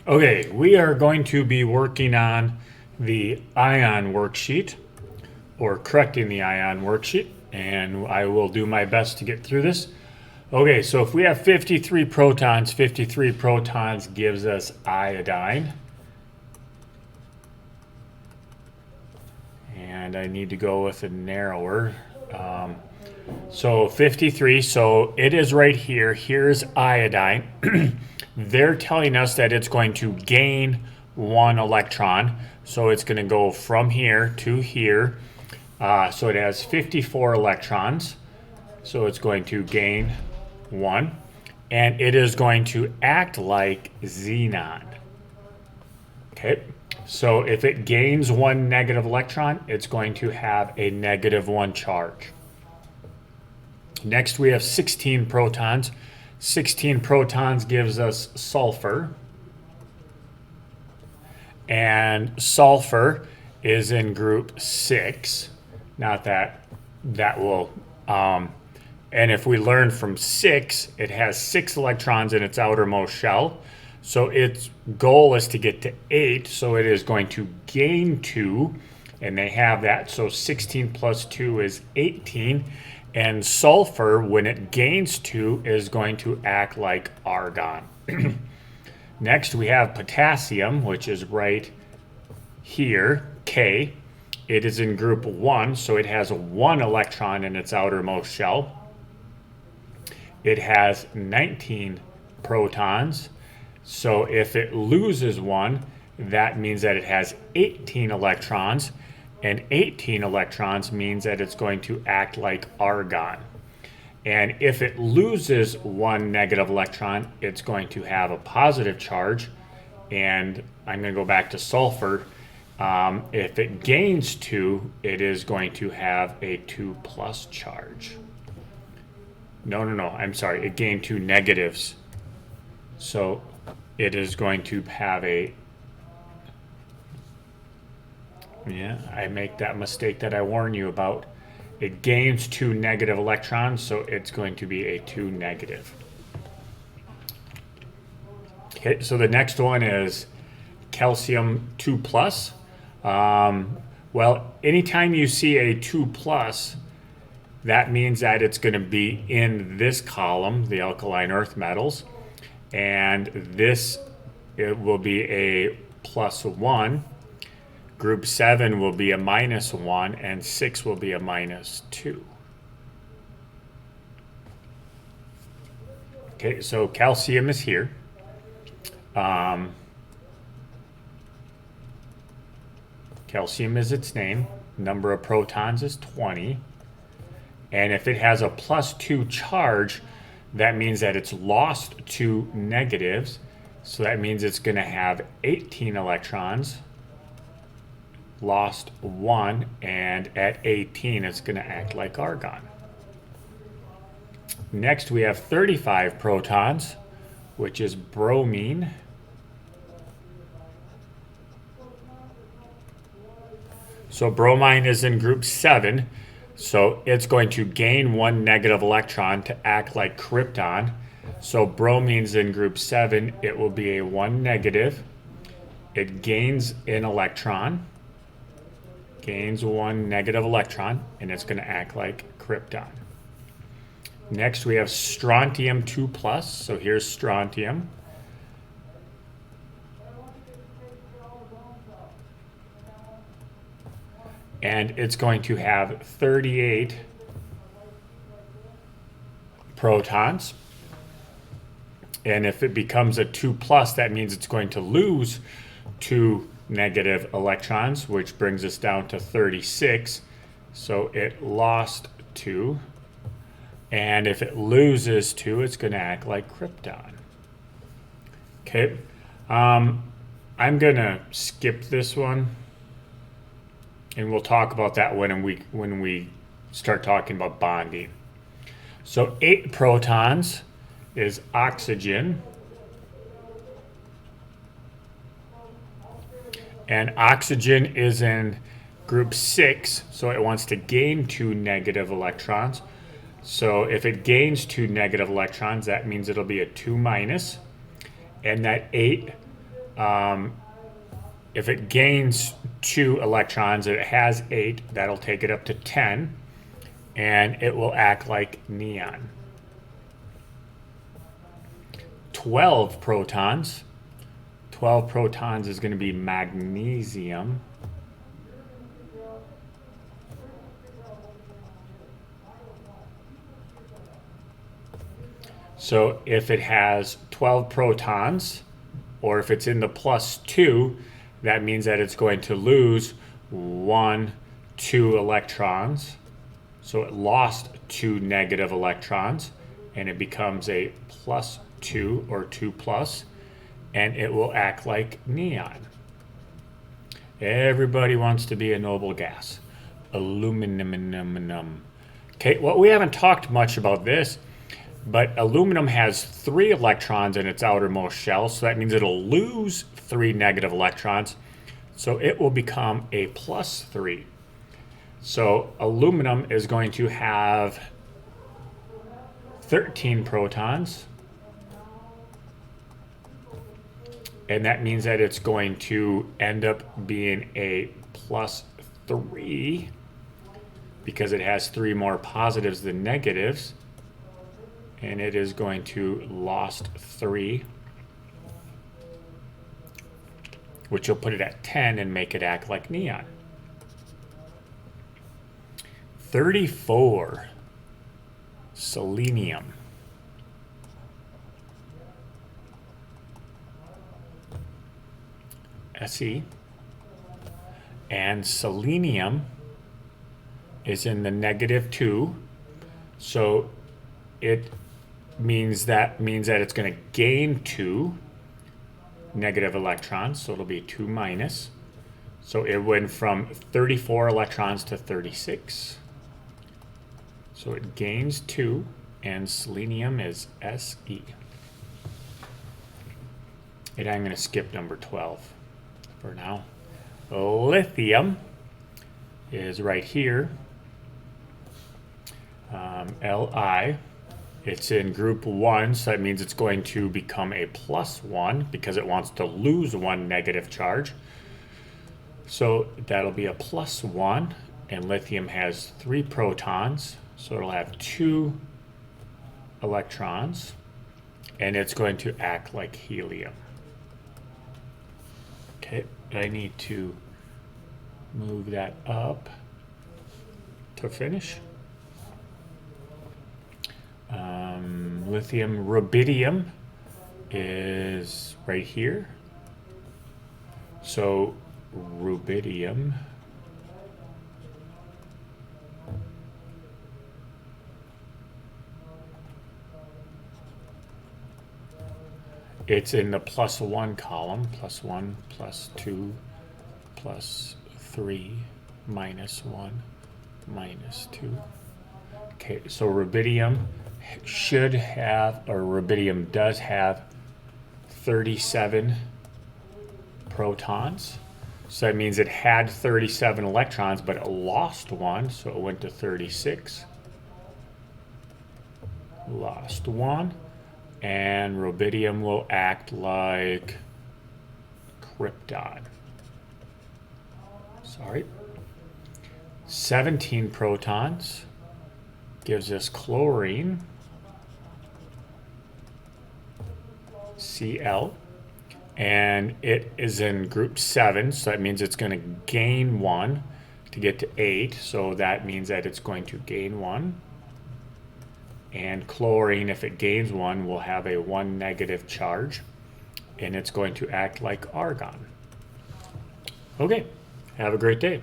Okay, we are going to be working on the ion worksheet, or correcting the ion worksheet, and I will do my best to get through this. Okay, so if we have 53 protons gives us iodine. And I need to go with a narrower. So 53, so it is right here. Here's iodine. They're telling us that it's going to gain one electron. So it's going to go from here to here. So it has 54 electrons. So it's going to gain one. And it is going to act like xenon. Okay, so if it gains one negative electron, it's going to have a -1 charge. Next, we have 16 protons. 16 protons gives us sulfur. And sulfur is in group 6. Not that that will... and if we learn from 6, it has 6 electrons in its outermost shell. So its goal is to get to 8, so it is going to gain 2, and they have that. So 16 plus 2 is 18. And sulfur, when it gains 2, is going to act like argon. Next, we have potassium, which is right here, K. It is in group 1, so it has 1 electron in its outermost shell. It has 19 protons. So if it loses one, that means that it has 18 electrons, and 18 electrons means that it's going to act like argon. And if it loses one negative electron, it's going to have a positive charge. And I'm going to go back to sulfur. If it gains 2, it is going to have a 2+ charge. No, I'm sorry, it gained 2 negatives. So it is going to have a, I make that mistake that I warn you about. It gains 2 negative electrons, so it's going to be a 2 negative. Okay, so the next one is calcium 2+. Well, anytime you see a 2+, that means that it's going to be in this column, the alkaline earth metals. And this, it will be a +1. Group 7 will be a -1, and 6 will be a -2. Okay, so calcium is here. Calcium is its name. Number of protons is 20. And if it has a +2 charge, that means that it's lost 2 negatives. So that means it's going to have 18 electrons, lost 1, and at 18 it's going to act like argon. Next we have 35 protons, which is bromine. So bromine is in group 7. So it's going to gain 1 negative electron to act like krypton. So bromine's in group 7. It will be a 1 negative. It gains an electron. Gains 1 negative electron, and it's going to act like krypton. Next we have strontium 2+. So here's strontium. And it's going to have 38 protons. And if it becomes a 2+, that means it's going to lose 2 negative electrons, which brings us down to 36. So it lost 2. And if it loses 2, it's going to act like krypton. Okay. I'm going to skip this one. And we'll talk about that when we start talking about bonding. So 8 protons is oxygen. And oxygen is in group 6, so it wants to gain 2 negative electrons. So if it gains 2 negative electrons, that means it'll be a 2-. And that 8 if it gains 2 electrons, if it has 8, that'll take it up to 10, and it will act like neon. 12 protons. 12 protons is going to be magnesium. So if it has 12 protons, or if it's in the +2, that means that it's going to lose 2 electrons. So it lost 2 negative electrons, and it becomes a +2 or 2+, and it will act like neon. Everybody wants to be a noble gas. Aluminum. Okay, well, we haven't talked much about this, but aluminum has 3 electrons in its outermost shell, so that means it'll lose 3 negative electrons, so it will become a +3. So aluminum is going to have 13 protons, and that means that it's going to end up being a +3 because it has 3 more positives than negatives, and it is going to lost 3, which will put it at 10 and make it act like neon. 34, selenium. Se. And selenium is in the -2, so it means that it's going to gain 2 negative electrons, so it'll be 2-. So it went from 34 electrons to 36. So it gains 2, and selenium is Se. And I'm going to skip number 12 for now. Lithium is right here. Li. It's in group 1, so that means it's going to become a +1 because it wants to lose 1 negative charge. So that'll be a +1, and lithium has 3 protons, so it'll have 2 electrons, and it's going to act like helium. Okay, I need to move that up to finish. Lithium, rubidium is right here. So rubidium it's in the +1 column, +1, +2, +3, -1, -2. Okay, so rubidium should have, or rubidium does have 37 protons. So that means it had 37 electrons, but it lost 1, so it went to 36. Lost 1. And rubidium will act like krypton. Sorry. 17 protons gives us chlorine, Cl, and it is in group 7, so that means it's going to gain 1 to get to 8, so that means that it's going to gain 1. And chlorine, if it gains 1, will have a 1 negative charge, and it's going to act like argon. Okay, have a great day.